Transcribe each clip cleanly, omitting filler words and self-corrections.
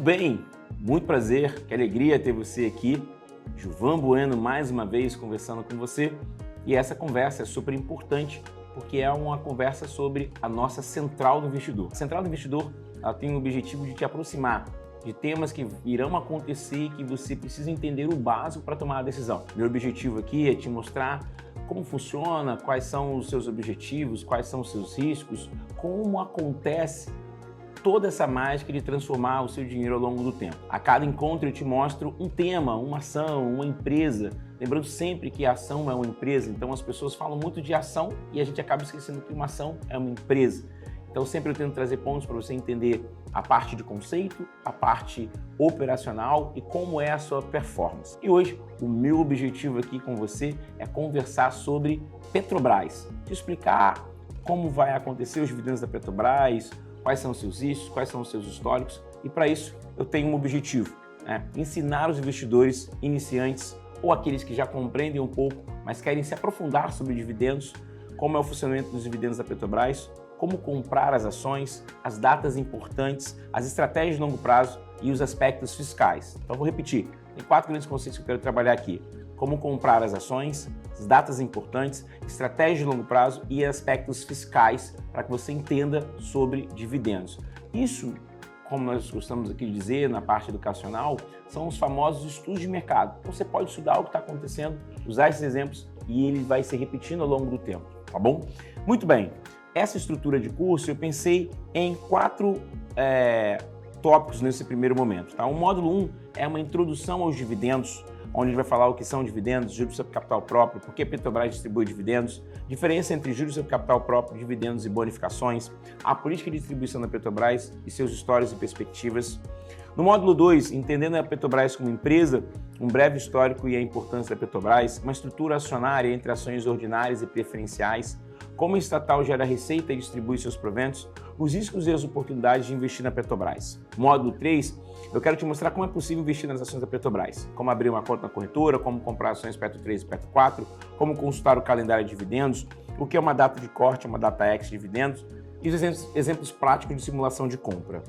Muito bem, muito prazer, que alegria ter você aqui. Gilvan Bueno mais uma vez conversando com você, e essa conversa é super importante porque é uma conversa sobre a nossa Central do Investidor. A Central do Investidor, ela tem o objetivo de te aproximar de temas que irão acontecer e que você precisa entender o básico para tomar a decisão. Meu objetivo aqui é te mostrar como funciona, quais são os seus objetivos, quais são os seus riscos, como acontece toda essa mágica de transformar o seu dinheiro ao longo do tempo. A cada encontro eu te mostro um tema, uma ação, uma empresa. Lembrando sempre que a ação é uma empresa, então as pessoas falam muito de ação e a gente acaba esquecendo que uma ação é uma empresa. Então sempre eu tento trazer pontos para você entender a parte de conceito, a parte operacional e como é a sua performance. E hoje o meu objetivo aqui com você é conversar sobre Petrobras, te explicar como vai acontecer os dividendos da Petrobras, quais são os seus riscos, quais são os seus históricos, e para isso eu tenho um objetivo, ensinar os investidores iniciantes ou aqueles que já compreendem um pouco, mas querem se aprofundar sobre dividendos, como é o funcionamento dos dividendos da Petrobras, como comprar as ações, as datas importantes, as estratégias de longo prazo e os aspectos fiscais. Então vou repetir, tem 4 grandes conceitos que eu quero trabalhar aqui: como comprar as ações, as datas importantes, estratégia de longo prazo e aspectos fiscais para que você entenda sobre dividendos. Isso, como nós gostamos aqui de dizer na parte educacional, são os famosos estudos de mercado. Então você pode estudar o que está acontecendo, usar esses exemplos e ele vai se repetindo ao longo do tempo, tá bom? Muito bem, essa estrutura de curso eu pensei em 4 tópicos nesse primeiro momento. Tá? O módulo 1 é uma introdução aos dividendos, onde a gente vai falar o que são dividendos, juros sobre capital próprio, por que a Petrobras distribui dividendos, diferença entre juros sobre capital próprio, dividendos e bonificações, a política de distribuição da Petrobras e seus histórios e perspectivas. No módulo 2, entendendo a Petrobras como empresa, um breve histórico e a importância da Petrobras, uma estrutura acionária entre ações ordinárias e preferenciais, como a estatal gera receita e distribui seus proventos, os riscos e as oportunidades de investir na Petrobras. Módulo 3, eu quero te mostrar como é possível investir nas ações da Petrobras, como abrir uma conta na corretora, como comprar ações Petro 3 e Petro 4, como consultar o calendário de dividendos, o que é uma data de corte, uma data ex de dividendos e os exemplos práticos de simulação de compra.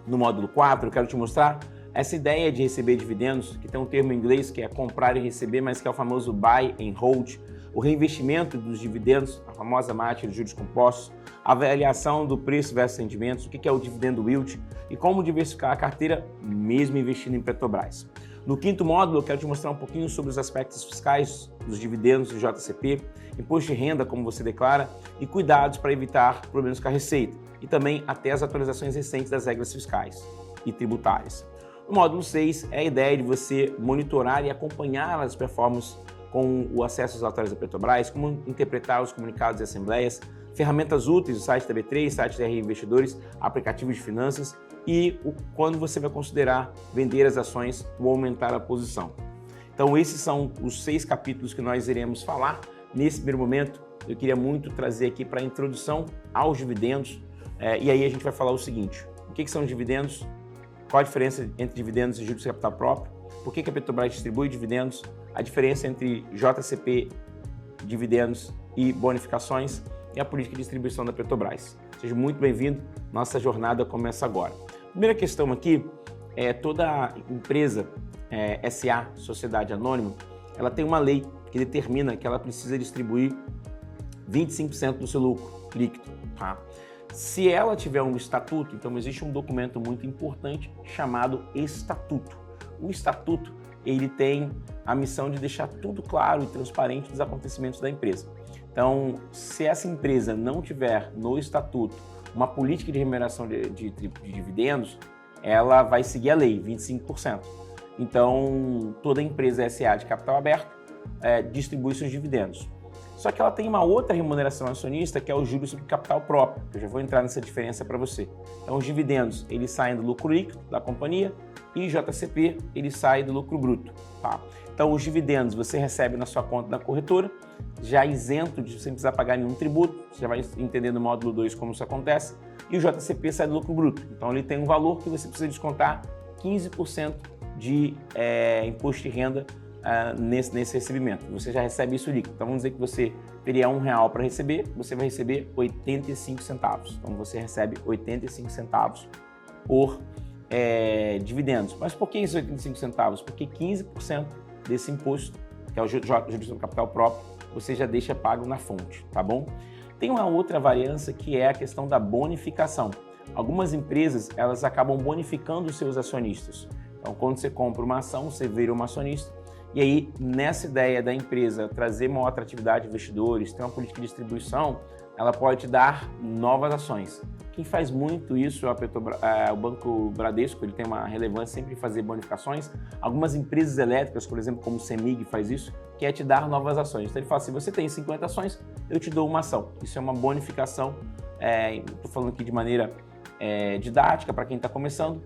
No módulo 4, eu quero te mostrar essa ideia de receber dividendos, que tem um termo em inglês que é comprar e receber, mas que é o famoso buy and hold, o reinvestimento dos dividendos, a famosa mágica de juros compostos, a avaliação do preço versus rendimentos, o que é o dividendo yield e como diversificar a carteira mesmo investindo em Petrobras. No 5º módulo, eu quero te mostrar um pouquinho sobre os aspectos fiscais dos dividendos do JCP, imposto de renda, como você declara, e cuidados para evitar problemas com a receita, e também até as atualizações recentes das regras fiscais e tributárias. No módulo 6 é a ideia de você monitorar e acompanhar as performances com o acesso às autarquias da Petrobras, como interpretar os comunicados e assembleias, ferramentas úteis, o site da B3, site da RI Investidores, aplicativos de finanças e quando você vai considerar vender as ações ou aumentar a posição. Então esses são os 6 capítulos que nós iremos falar. Nesse primeiro momento, eu queria muito trazer aqui para a introdução aos dividendos, e aí a gente vai falar o seguinte: o que são dividendos, qual a diferença entre dividendos e juros de capital próprio, por que a Petrobras distribui dividendos, a diferença entre JCP, dividendos e bonificações e a política de distribuição da Petrobras. Seja muito bem-vindo, nossa jornada começa agora. Primeira questão aqui é toda empresa SA, Sociedade Anônima, ela tem uma lei que determina que ela precisa distribuir 25% do seu lucro líquido. Tá? Se ela tiver um estatuto, então existe um documento muito importante chamado estatuto. O estatuto, ele tem a missão de deixar tudo claro e transparente dos acontecimentos da empresa. Então, se essa empresa não tiver no estatuto uma política de remuneração de dividendos, ela vai seguir a lei, 25%. Então, toda empresa SA de capital aberto distribui seus dividendos. Só que ela tem uma outra remuneração acionista, que é o juros sobre capital próprio, que eu já vou entrar nessa diferença para você. Então, os dividendos, eles saem do lucro líquido da companhia e JCP, ele sai do lucro bruto. Tá? Então, os dividendos você recebe na sua conta da corretora, já isento de sem precisar pagar nenhum tributo, você já vai entender no módulo 2 como isso acontece, e o JCP sai do lucro bruto. Então, ele tem um valor que você precisa descontar 15% de imposto de renda nesse recebimento. Você já recebe isso líquido. Então vamos dizer que você teria R$1 para receber, você vai receber 85 centavos. Então você recebe 85 centavos por dividendos. Mas por que esses 85 centavos? Porque 15% desse imposto, que é o juros sobre capital próprio, você já deixa pago na fonte, tá bom? Tem uma outra variância que é a questão da bonificação. Algumas empresas, elas acabam bonificando os seus acionistas. Então, quando você compra uma ação, você vira um acionista. E aí, nessa ideia da empresa trazer maior atratividade de investidores, ter uma política de distribuição, ela pode te dar novas ações. Quem faz muito isso é o Banco Bradesco, ele tem uma relevância sempre em fazer bonificações. Algumas empresas elétricas, por exemplo, como o CEMIG faz isso, que é te dar novas ações. Então ele fala, se você tem 50 ações, eu te dou uma ação. Isso é uma bonificação, estou falando aqui de maneira didática para quem está começando.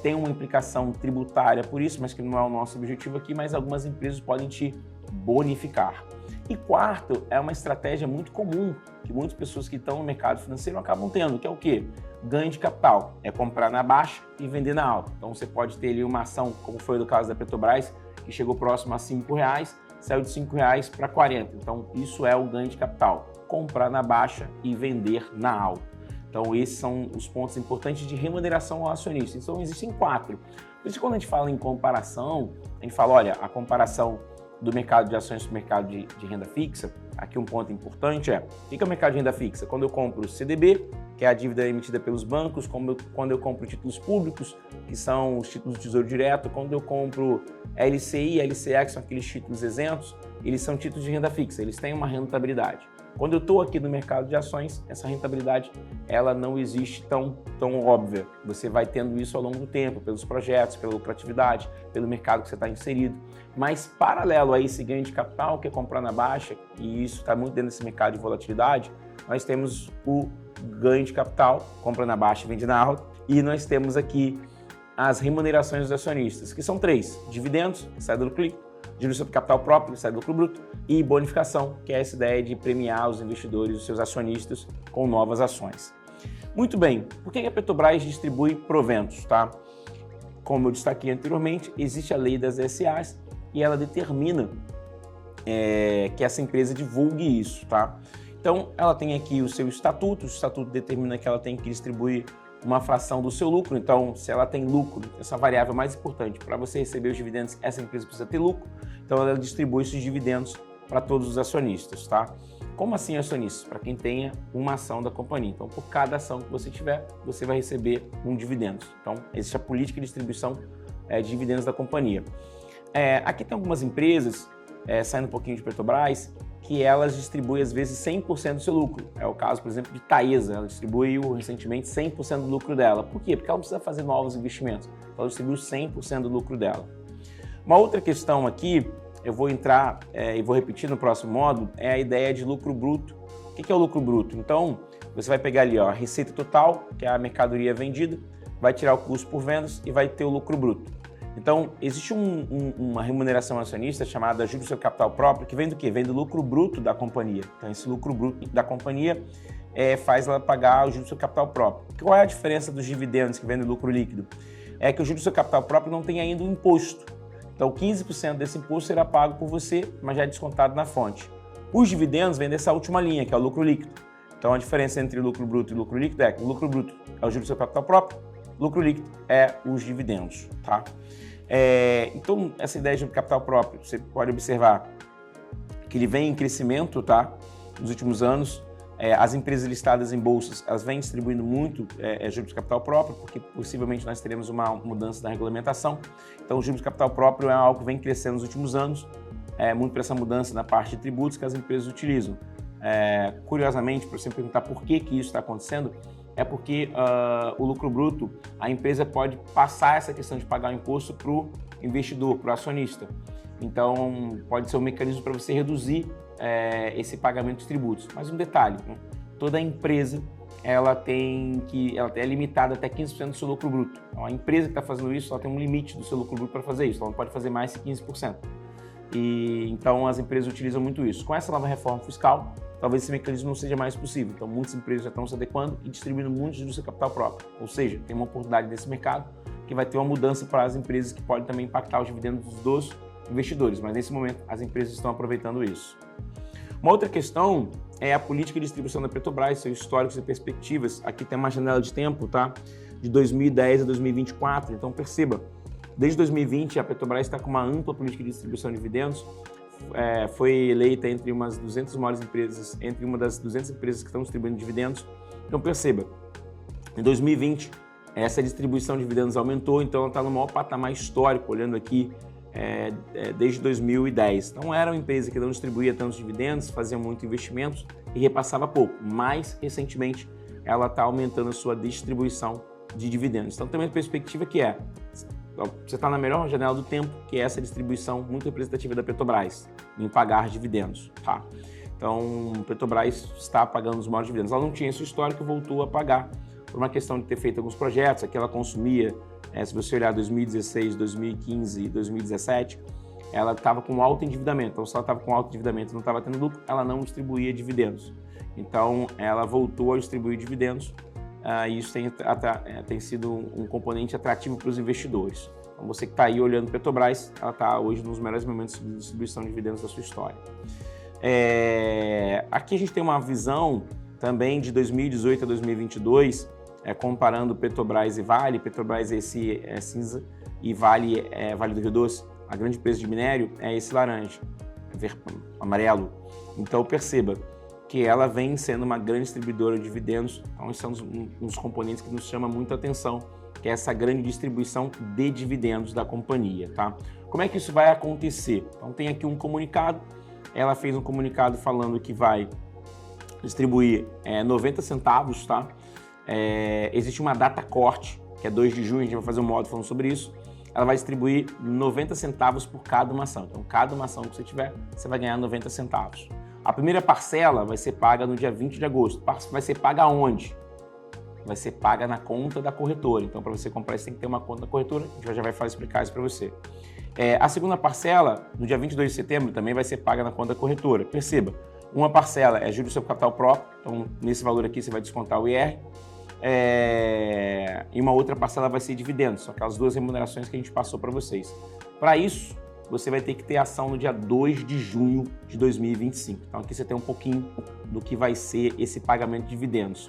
Tem uma implicação tributária por isso, mas que não é o nosso objetivo aqui, mas algumas empresas podem te bonificar. E quarto, é uma estratégia muito comum que muitas pessoas que estão no mercado financeiro acabam tendo, que é o quê? Ganho de capital. É comprar na baixa e vender na alta. Então você pode ter ali uma ação, como foi do caso da Petrobras, que chegou próximo a R$5, saiu de R$5 para 40. Então isso é o ganho de capital. Comprar na baixa e vender na alta. Então esses são os pontos importantes de remuneração ao acionista. Então existem 4. Por isso quando a gente fala em comparação, a gente fala, olha, a comparação do mercado de ações para o mercado de renda fixa, aqui um ponto importante o que é o mercado de renda fixa? Quando eu compro CDB, que é a dívida emitida pelos bancos, quando eu compro títulos públicos, que são os títulos de Tesouro Direto, quando eu compro LCI, LCA, que são aqueles títulos isentos, eles são títulos de renda fixa, eles têm uma rentabilidade. Quando eu estou aqui no mercado de ações, essa rentabilidade ela não existe tão óbvia. Você vai tendo isso ao longo do tempo, pelos projetos, pela lucratividade, pelo mercado que você está inserido. Mas paralelo a esse ganho de capital, que é comprar na baixa, e isso está muito dentro desse mercado de volatilidade, nós temos o ganho de capital, compra na baixa e vende na alta, e nós temos aqui as remunerações dos acionistas, que são 3: dividendos, que sai do lucro líquido, juros sobre capital próprio, que sai do lucro bruto, e bonificação, que é essa ideia de premiar os investidores, os seus acionistas, com novas ações. Muito bem, por que a Petrobras distribui proventos, tá? Como eu destaquei anteriormente, existe a lei das SAs e ela determina que essa empresa divulgue isso, tá? Então, ela tem aqui o seu estatuto, o estatuto determina que ela tem que distribuir uma fração do seu lucro. Então, se ela tem lucro, essa variável mais importante, para você receber os dividendos, essa empresa precisa ter lucro, então ela distribui esses dividendos para todos os acionistas, tá? Como assim acionistas? Para quem tenha uma ação da companhia. Então, por cada ação que você tiver, você vai receber um dividendo. Então, existe a política de distribuição de dividendos da companhia. Aqui tem algumas empresas, saindo um pouquinho de Petrobras, que elas distribuem às vezes 100% do seu lucro. É o caso, por exemplo, de Taesa, ela distribuiu recentemente 100% do lucro dela. Por quê? Porque ela não precisa fazer novos investimentos, ela distribuiu 100% do lucro dela. Uma outra questão aqui, eu vou entrar e vou repetir no próximo módulo, é a ideia de lucro bruto. O que é o lucro bruto? Então, você vai pegar ali a receita total, que é a mercadoria vendida, vai tirar o custo por vendas e vai ter o lucro bruto. Então, existe uma remuneração acionista chamada juros sobre capital próprio, que vem do quê? Vem do lucro bruto da companhia. Então, esse lucro bruto da companhia faz ela pagar o juros sobre capital próprio. Qual é a diferença dos dividendos que vem do lucro líquido? É que o juros sobre capital próprio não tem ainda um imposto. Então, 15% desse imposto será pago por você, mas já é descontado na fonte. Os dividendos vêm dessa última linha, que é o lucro líquido. Então, a diferença entre lucro bruto e lucro líquido é que o lucro bruto é o juros sobre capital próprio, lucro líquido é os dividendos, tá? Então, essa ideia de capital próprio, você pode observar que ele vem em crescimento, tá? Nos últimos anos, as empresas listadas em bolsas, elas vêm distribuindo muito juros de capital próprio, porque possivelmente nós teremos uma mudança da regulamentação. Então, o juros de capital próprio é algo que vem crescendo nos últimos anos, muito para essa mudança na parte de tributos que as empresas utilizam. Curiosamente, para você perguntar por que isso está acontecendo, é porque o lucro bruto, a empresa pode passar essa questão de pagar o imposto para o investidor, para o acionista. Então, pode ser um mecanismo para você reduzir esse pagamento de tributos. Mas um detalhe, né? Toda empresa ela é limitada até 15% do seu lucro bruto. Então, a empresa que está fazendo isso, ela tem um limite do seu lucro bruto para fazer isso, ela não pode fazer mais que 15%. Então, as empresas utilizam muito isso. Com essa nova reforma fiscal, talvez esse mecanismo não seja mais possível. Então, muitas empresas já estão se adequando e distribuindo muito do seu capital próprio. Ou seja, tem uma oportunidade nesse mercado que vai ter uma mudança para as empresas que pode também impactar os dividendos dos investidores. Mas, nesse momento, as empresas estão aproveitando isso. Uma outra questão é a política de distribuição da Petrobras, seus históricos e perspectivas. Aqui tem uma janela de tempo, tá? de 2010 a 2024. Então perceba, desde 2020 a Petrobras está com uma ampla política de distribuição de dividendos, foi eleita entre uma das 200 empresas que estão distribuindo dividendos. Então perceba, em 2020 essa distribuição de dividendos aumentou, então ela está no maior patamar histórico, olhando aqui desde 2010. Então era uma empresa que não distribuía tantos dividendos, fazia muito investimento e repassava pouco, mas recentemente ela está aumentando a sua distribuição de dividendos. Então tem uma perspectiva que você está na melhor janela do tempo, que é essa distribuição muito representativa da Petrobras, em pagar dividendos. Tá? Então, a Petrobras está pagando os maiores dividendos. Ela não tinha esse histórico e voltou a pagar por uma questão de ter feito alguns projetos. Aqui ela consumia, se você olhar 2016, 2015 e 2017, ela estava com alto endividamento. Então, se ela estava com alto endividamento e não estava tendo lucro, ela não distribuía dividendos. Então, ela voltou a distribuir dividendos e isso tem sido um componente atrativo para os investidores. Então, você que está aí olhando Petrobras, ela está hoje nos melhores momentos de distribuição de dividendos da sua história. Aqui a gente tem uma visão também de 2018 a 2022, comparando Petrobras e Vale. Petrobras é cinza e Vale é Vale do Rio Doce. A grande empresa de minério é esse laranja, amarelo. Então perceba que ela vem sendo uma grande distribuidora de dividendos. Então esses são uns componentes que nos chamam muito a atenção, que é essa grande distribuição de dividendos da companhia. Tá? Como é que isso vai acontecer? Então tem aqui um comunicado. Ela fez um comunicado falando que vai distribuir 90 centavos, tá? Existe uma data corte, que é 2 de junho, a gente vai fazer um módulo falando sobre isso. Ela vai distribuir 90 centavos por cada uma ação. Então, cada uma ação que você tiver, você vai ganhar 90 centavos. A primeira parcela vai ser paga no dia 20 de agosto. Vai ser paga onde? Vai ser paga na conta da corretora. Então, para você comprar, você tem que ter uma conta da corretora. A gente já vai explicar isso para você. A segunda parcela, no dia 22 de setembro, também vai ser paga na conta da corretora. Perceba, uma parcela é juros sobre capital próprio, então nesse valor aqui você vai descontar o IR, e uma outra parcela vai ser dividendos, são aquelas duas remunerações que a gente passou para vocês. Para isso, você vai ter que ter ação no dia 2 de junho de 2025. Então aqui você tem um pouquinho do que vai ser esse pagamento de dividendos.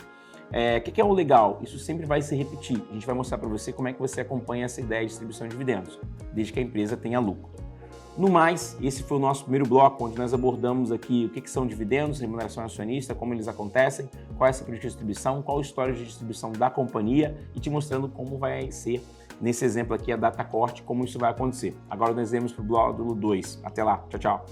O que é o legal? Isso sempre vai se repetir. A gente vai mostrar para você como é que você acompanha essa ideia de distribuição de dividendos, desde que a empresa tenha lucro. No mais, esse foi o nosso primeiro bloco, onde nós abordamos aqui o que são dividendos, remuneração acionista, como eles acontecem, qual é essa política de distribuição, qual a história de distribuição da companhia e te mostrando como vai ser, nesse exemplo aqui, a data corte, como isso vai acontecer. Agora nós vamos para o bloco 2. Até lá. Tchau, tchau.